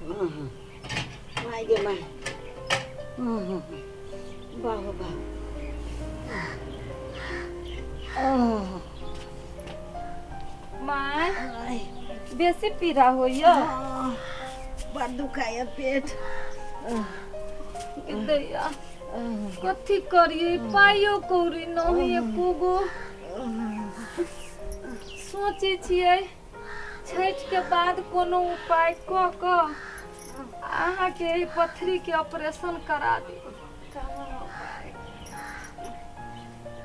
My gay my बाबा बा my बेसी पीड़ा होइया बड़ दुखाया पेट दैया कथी करिए पाइयो कौड़ी नहीं एको गो सोचे छियै छठ के बाद कोनो उपाय कऽ कऽ अहाँके पथरी के ऑपरेशन करा दी।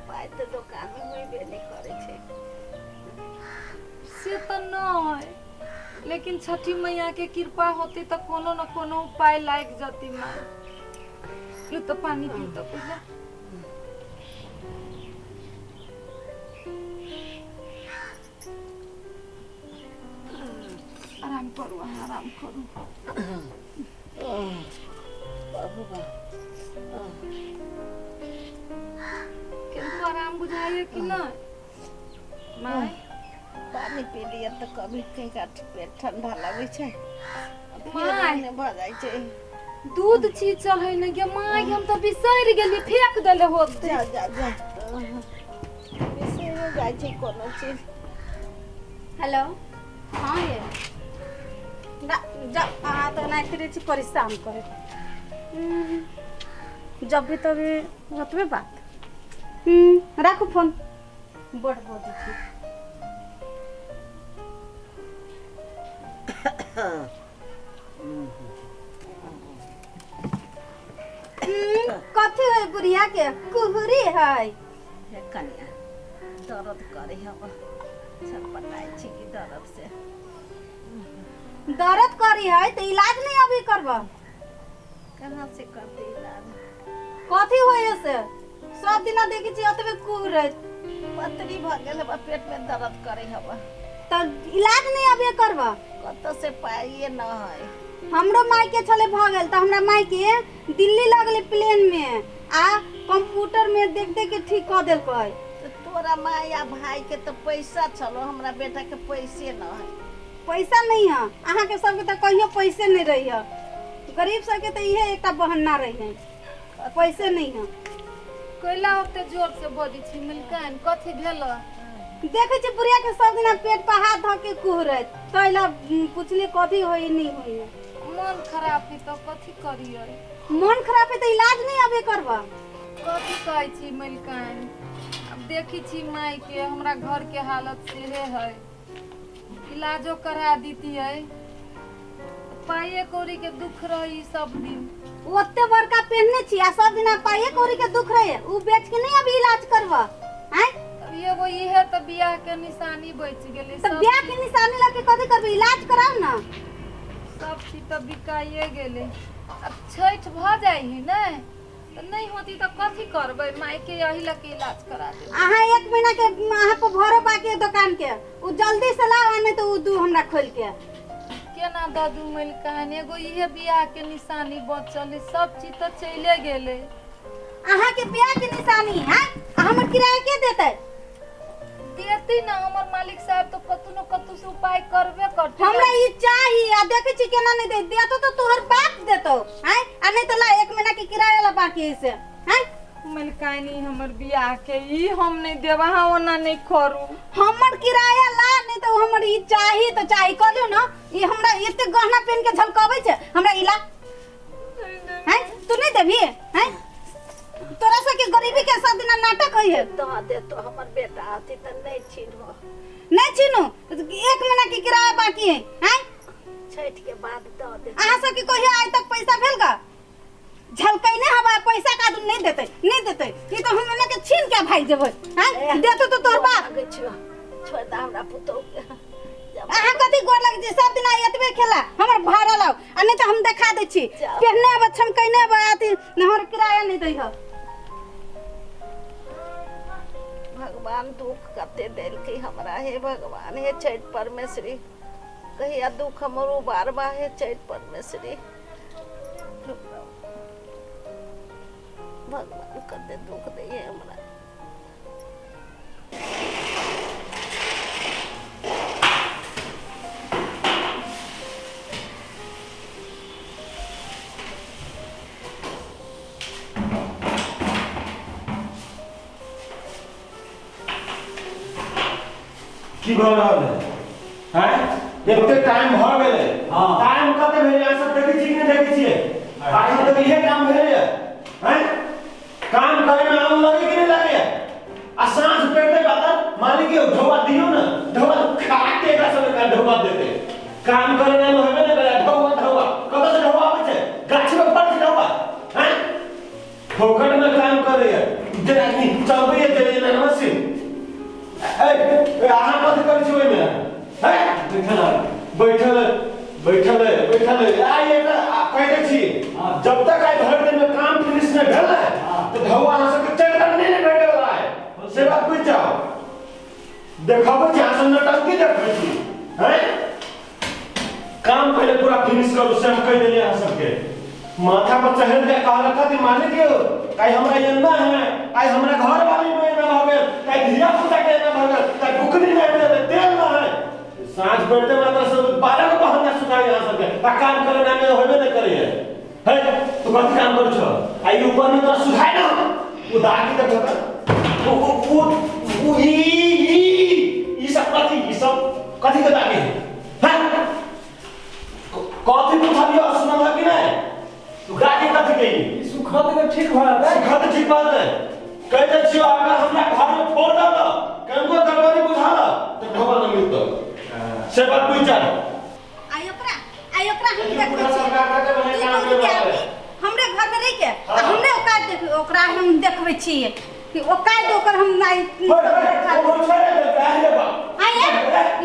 पाइ तऽ दुकान में होइबे नहीं करे छे से तो नहीं, लेकिन छठी मैया के कृपा होती तो कोनो न कोनो उपाय लाग जाती माँ। लो तो पानी पी तो पहले। आराम करो आराम करो। बाबू बा किंतु आराम बुझाइए कि नहीं माँ? पानी पी लिया तो कभी कहीं का पेट ठंडा लगे छे माय भऽ जाइ छे। दूध चीज चढ़े न गे माय, हम तो बिसर गेली फेंक देले होते। जा जा जा बिसर जाइ छे कोनो चीज। हेलो हाँ ये ना जब हाँ तो ना फिर छी परेशान करे जब भी तभी होतबे बात। राखो फोन बड़ बोदी थी। कथी है बुढ़िया के कुहरी है? हे कन्या दर्द करे हम छटपटाई छी कि दर्द से। दर्द करी है तो इलाज नहीं अभी करबा? कहाँ से करते इलाज? कथी होय से सब दिन देखी छी ओतबे कुहरे पतरी भ गेल बा, पेट में दर्द करे हम तो इलाज नहीं अभी करबा? कत से पाइए न है। हमरो माई के छले भ गेल तो हमरा माई के दिल्ली लगले प्लेन में आ कंप्यूटर में देख देख के ठीक कर देल कोई। तो तोरा माँ या भाई के तो पैसा चलो, हमरा बेटा के पैसे न है। पैसा नहीं है अहाँ के सबके तो कहियो पैसे नहीं रही है, गरीब सबके तो इहे एकटा बहाना रही है, पैसे नहीं है। कोइला ओते जोर से बजी छी मिलकन कथी भेलो? देखे छी बुढ़िया के सब दिन पेट पर हाथ धऽ के कुहरे तैला पूछली कथी होई नहीं होई। मन खराब है तो कथी करिए? मन खराब है तो इलाज नहीं अबे करबा? कथी कहै छी मिलकन, अब देखी छी माई के हमरा घर के हालत सेहे है, इलाजो करा दीती है। पाइए कौड़ी के दुख रही सब दिन। ओते बड़का पहनने छी आ सब दिन पाइए कौड़ी के दुख रहे उ बेच के नहीं अभी इलाज करबा? हैं तब एगो इहे तो बियाह के निशानी बच गेले। तो ब्याह के निशानी लगे कथी करबे? इलाज कराओ ना। सब चीज तो बिकाइए गेले। अब छठ भ जाई है ना तो नहीं होती तो कथी करबे? माई के यही लगे इलाज करा दे। अहाँ एक महीना के अहाँ पे भरो बाकी है दुकान के, उ जल्दी से लाओ नहीं तो उ दू हमरा खोल के। केना दादू मिलकन एगो इहे बियाह के निशानी बचल है, सब चीज तो चले गेले। अहाँ के ब्याह के निशानी है हमर किराया के देते? देती ना हमर मालिक साहब तो कतु न कतु से उपाय करबे करते। हमरा ई चाहिए आ देखे छी केना नहीं दे देतो तो तोहर बाप देतो हैं आ नहीं तो ला एक महीना के किराया ला बाकी है से हैं। मिलकानी हमर बियाह के ई हम नहीं देबा, हाँ ओना नहीं करू। हमर किराया ला नहीं तो हमर ई चाहिए तो चाहिए कहलियो ना। ई हमरा एते गहना पहन के झलकावे छे हमरा इला हैं तू नहीं देबी हैं? तोरा से के गरीबी के सब दिन नाटक होई है। दे तो हमर बेटा आती तो नहीं छीनो। नहीं छीनो एक महीना के किराया बाकी है हैं? छठ के बाद दे। अहाँ सब के कहियो आज तक पैसा भेल का? झलकैने हवा पैसा का दू नहीं देते नहीं देते ई तो हम के छीन के भाई जेबै हैं? देतो तो तोर बाप छोड़ दा हमरा पुतो के। अहाँ कथी गोर लग जी सब दिन एतबे खेला हमर भाड़ा लाओ आ नहीं तो हम दिखा दे छी पहने अब छमकैने अब आती नहर किराया नहीं दै हो। भगवान दुख कते देल के हमरा, हे भगवान हे छठ परमेश्वरी कहिया दुख हमर उबारबा हे छठ परमेश्वरी। भगवान कते दुख दे हमरा। की भ रहल है हैं एते टाइम भ गेलै हां टाइम कते भेलै अहाँ सब देखै छी कि नहीं देखै छियै आइ तक इहे काम भेलै हैं काम करे में आम लगे कि नहीं लगे आ सांझ पेटे बात मालिक के ढोवा दियो ना ढोवा खाते एकरा सब का ढोवा देते काम करे में होबे नहीं करे ढोवा कब से ढोवा आबै छै गाछ में पड़ के ढोवा हैं ठोकर में काम करे जे आदमी चलबे जे ना मशीन ए अहाँ कथि करै छी ओइ में हैं बैठल आइ एकरा कहै छी जब तक आइ भर दिन में काम फिनिश नहीं भेल तो ढौआ अहाँ सबके चक्कर नहीं भेटे वाला है से बात बुझ जाओ देखाबो कि अहाँ सब नटंकी देखै छी हैं काम पहले पूरा फिनिश करू से हम कह देलिए अहाँ सबके माथा पर चढ़ के कहला खातिर मालिक यौ काई हमरा यन्ना है काई हमरा घर वाली में ना हो गेल काई धिया पुता के ना हो गेल काई बुकनी नहीं दे तेल ना है सांझ बैठते मात्र सब 12 को बहाना सुनाई आ सके आ काम करे ना में होबे नहीं करे है तू कथि काम कर छ आई ऊपर में तोरा सुधाय ना वो दागी देखो वो ई सब कथि के दागी है कथि पुछलियो सुनल है कि नहीं तू गाड़ी कथि गई सुखद के ठीक भरा है सुखद ठीक बात है कहते छियो अगर हमरा घर में फोड़ डाल कनको गड़बड़ी बुझाला तो ढोबा न मिलतो से बात बुझ जा आयो ओकरा हम देखबै छी हमरे घर में रह के हमने औकात देख ओकरा हम देखबै छी कि औकात ओकर हम नहीं वो छोड़े दे काहे बा आये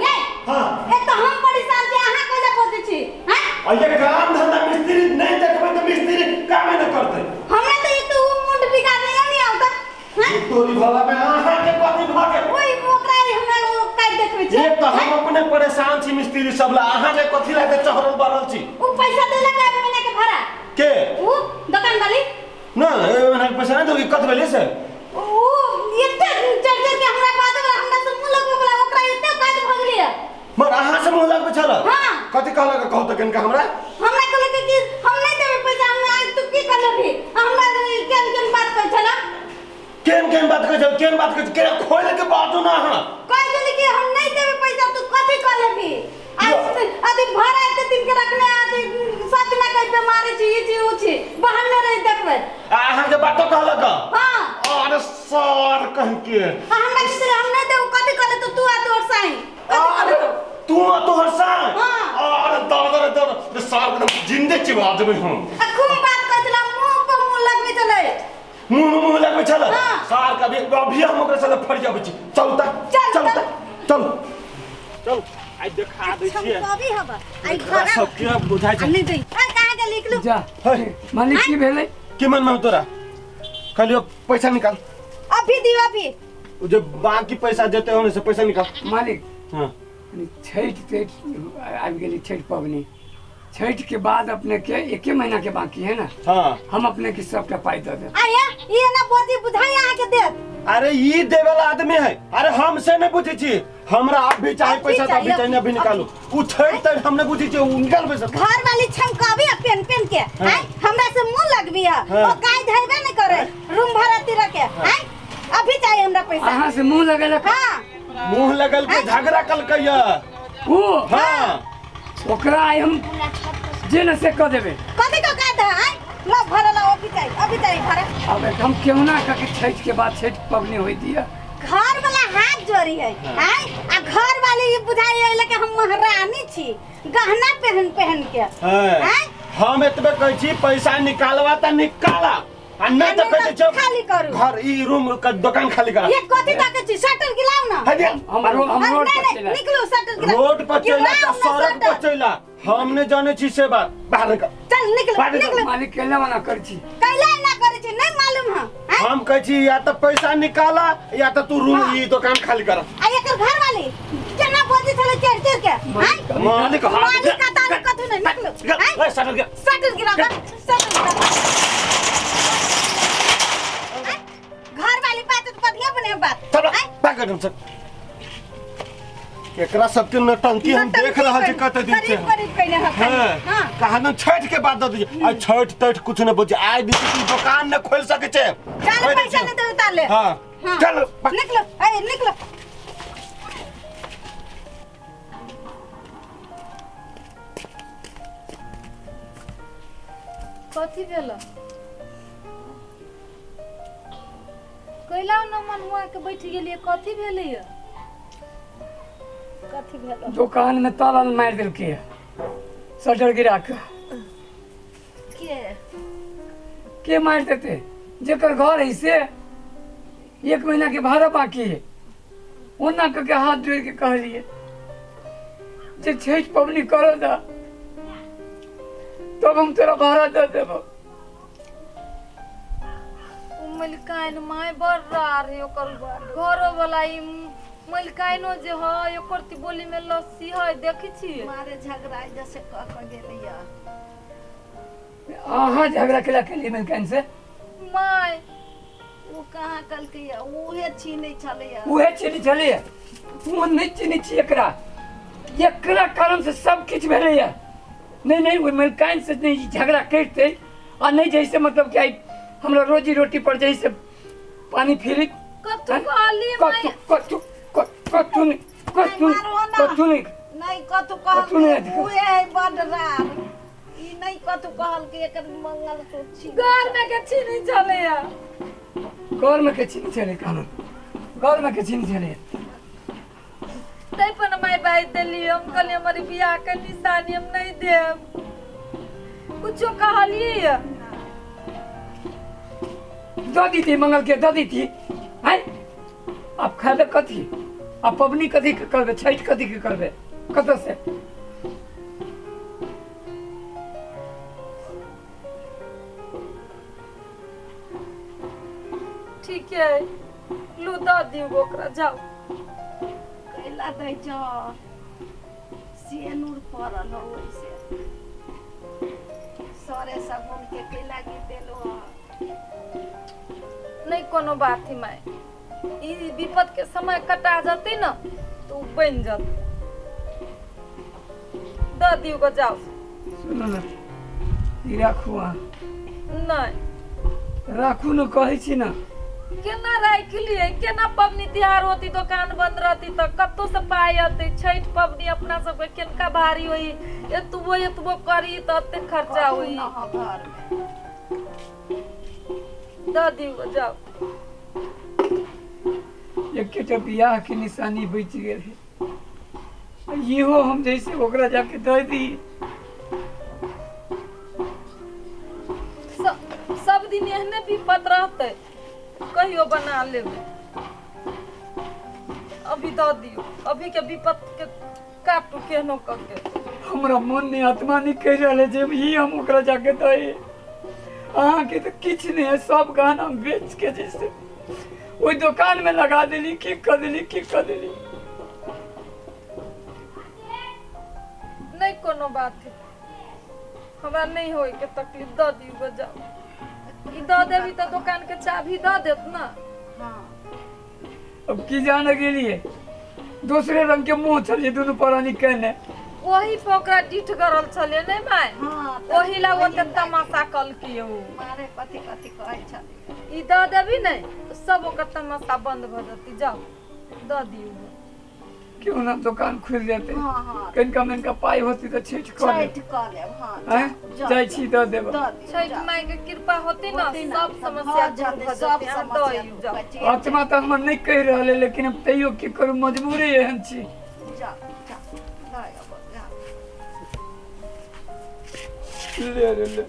ये हां एक तो हम परेशान छी अहाँ कोला पहुंचे छी हैं और ये काम धंधा मिस्त्री नहीं देखबै तो मिस्त्री काम न करते हमरा तो एक तो मुंड बिगाड़ने नहीं आवता हैं तोरी भला में आहा के कथि भागे ओई ओकरा हमरा औकात देखबै छी एक तो हम अपने परेशान छी मिस्त्री सब ला आहा के कथि लागे चहरल बरल छी उ पैसा देला का महीना के भाड़ा के उ दुकान वाली ना ए पैसा नहीं दोगी कत भेले से उ एते चढ़ के हमरा बात हमरा से मुंह लगबे वाला ओकरा एते काट भगली है मर अहाँ से मुंह लगबे छला हां कथि कहला के कहत कनका हमरा कहले कि हम नहीं देबे पैसा हम आज तू की कर लेबी हमरा केन बात कर छला केन बात कर के खोल के बात ना हां कह देली कि हम नहीं देबे पैसा तू कथि कर लेबी आज अभी भरा एते दिन के रखने आदि सच ना कह पे मारे छी ई छी उ छी बाहर में रह देखबे अहाँ के बात कहला का हां अरे सर कह के हमरा किसी हम नहीं देबे कथि कर ले तो तू आ तोर साई अरे तू तो हरसा हां अरे दर साल के जिंदे चिबा देबे हम खूब बात कहला मुंह पर मुंह लगबे चले मुंह लगबे चला हां साल का अभी हम ओकरा साला फड़ जाबे छी चल आई देखा दे छिए कभी हबा आई घर सब के बुझाय छै नहीं दे आ कहां के लिख लू जा मालिक की भेलै के मन में तोरा खाली पैसा निकाल अभी दियो अभी जो बाकी पैसा देते होने से पैसा निकाल मालिक हां छठ आबि गेली छठ पबनी छठ के बाद अपने के 1 महीना के बाकी है ना हां हम अपने की सबटा पाई दे दे आया ये ना बोझी बुझाई आके के दे अरे ई देवेला आदमी है अरे हम से नहीं बुझी छी हमरा अब भी चाहे पैसा तो अभी चाहिए अभी निकालो उ छठ तक हमने बुझी छी उ निकाल पैसा घर वाली छमकावी पेन के हैं हमरा से मुंह लगबी है ओ काई धइबे नहीं करे रूम भाड़ा तीरा के हैं अभी चाहिए हमरा पैसा अहाँ से मुंह लगल हां मुंह लगल के झगड़ा कल कहिया ओ हां ओकरा आई हम जे न से क देबे कथि को कहत है लो भरला अभी चाहिए भरे अब हम क्यों ना के छठ के बाद छठ पबनी होई दिया घर वाला हाथ जोड़ी है हैं आ घर वाली बुझाई है कि हम महारानी छी गहना पहन के हैं हम एतबे कहै छी पैसा निकालवा त निकाला आ नहीं तो कहै छ खाली करू घर ई रूम का दुकान खाली करा ये कथि ताके छी शटर गिलाओ ना हम रोड पर चला निकलो शटर गिलाओ रोड पर चला त सड़क पर चला हमने जाने छी से बात बाहर निकल चल निकल मालिक केला मना कर छी कैला ना करे छी नहीं मालूम है हम कहै छी या त पैसा निकाला या त तू रूम ई दुकान खाली कर आ एकर घर वाली केना बोझी चले चढ़ के हैं मालिक मालिक का तार कथु नहीं निकलो ए शटर गिरा घर वाली बात तो बढ़िया बने बात चल पाकर हम सब एकरा सबके नटंकी हम देख रहल छी कत दिन से करीब कइले हां कहां छठ के बाद दे आ छठ तठ कुछ न बुझे आइ दिन की दुकान न खोल सके छे चल पैसा नहीं तो उतार ले हां चल निकलो ए निकलो कथी भेल कैला न मन हुआ के बैठ गेलिए कथी भेलैया कथी भेल दुकान में ताला मार दिलके शटर गिरा के मार देते जेकर घर है से 1 महीना के भाड़ा बाकी है ओना के हाथ जोड़ के कहलिए जे छठ पबनी करो दा तब हम तेरा भाड़ा दे देबो मलिकाइन माय बड़ रार है ओकर घरो वाला ई मलिकाइनो जे है ओकर ती बोली में लस्सी है देखी छी मारे झगड़ा जैसे कह गेलिया आहा झगड़ा केला के लिए मलिकाइन से माय वो कहाँ कल के उहे छीने चले उहे चीनी चलिए वो नहीं चीनी छी एकरा कारण से सब किछ भेले है नहीं वो मलिकाइन से नहीं झगड़ा करते और नहीं जैसे मतलब कि हमरा रोजी रोटी पर जैसे पानी फिरी कतु कहली माय कतु नहीं नहीं कतु कहल उहे है बड़ रार ई नहीं कतु कहल के एकर मंगल सूत्र घर में के छीनी चलेया घर में के चीनी चले कानून घर में के चीनी चले तै पर माय बाई देली हम कहली हमारी बियाह के निशानी हम नहीं देब कुछो कहलिए दादी थी मंगल के दादी थी हैं अब खाबे कथी अब पबनी कथी के करबे छठ कथी के करबे कत से ठीक है लू दादी ओकरा जाओ कैला दै छ सियनूर परल हो वैसे सरे सगुन के कैला के देलो नहीं कोनो बात ही माय ई विपद के समय कटा जाती ना तो बन जाती दादी को जाओ सुनो ना ई राखू नहीं राखू न कहै छी ना केना राख लिए केना पबनी त्योहार होती दुकान बंद रहती तो कत्तो से पाई आती छठ पबनी अपना सब के केनका भारी होई एतबो करी तो अते खर्चा होई घर में दादी को जाओ एक बियाह के निशानी बच गेल है इहो हम जैसे ओकरा जाके दे दी सब दिन एहने विपद रहते कहियो बना लेबे अभी दो दियो अभी के विपद के काटू केनो करके हमरा मन ने आत्मा नहीं कह रहले जे ई हम ओकरा जाके दे अहाँ के तो किछ नहीं है सब गहना बेच के जैसे ओई दुकान में लगा देली की कर देली नहीं कोनो बात है हमरा नहीं होई के तकलीफ दो दियो go जाओ ई दो देवी तो दुकान के चाबी दो देत ना हां अब की जाने के लिए दूसरे रंग के मुंह चलिए दोनों परानी कहने वही पोकरा डीठ करल छले नहीं माय हां वही ला वो तमाशा कल कियो मारे कथी कहै छले ई दो देवी नहीं तो सब ओकर तमाशा बंद भ जती जाओ दो दियो क्यों ना दुकान खुल जाते हां कनका पाई होती तो छठ कर लेब हां हैं जाई छी दे देब छठ माई के कृपा होती ना सब समस्या दूर हो जाती है दो जाओ आत्मा तो हम नहीं कह रहले लेकिन अब तैयो की करू मजबूरी एहन छी जा ले